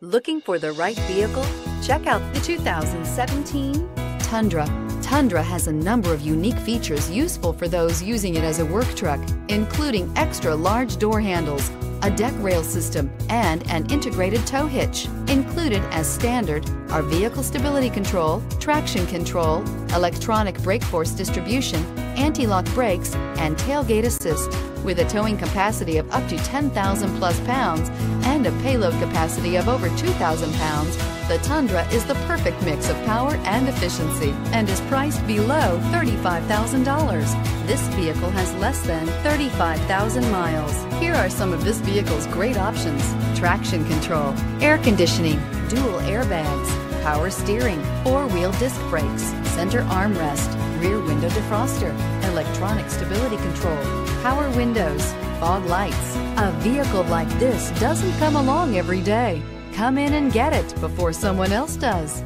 Looking for the right vehicle? Check out the 2017 Tundra. Tundra has a number of unique features useful for those using it as a work truck, including extra large door handles, a deck rail system, and an integrated tow hitch. Included as standard are vehicle stability control, traction control, electronic brake force distribution, anti-lock brakes, and tailgate assist. With a towing capacity of up to 10,000 plus pounds and a payload capacity of over 2,000 pounds, the Tundra is the perfect mix of power and efficiency and is priced below $35,000. This vehicle has less than 35,000 miles. Here are some of this vehicle's great options: traction control, air conditioning, dual airbags, power steering, four-wheel disc brakes, center armrest, rear window defroster, electronic stability control, power windows, fog lights. A vehicle like this doesn't come along every day. Come in and get it before someone else does.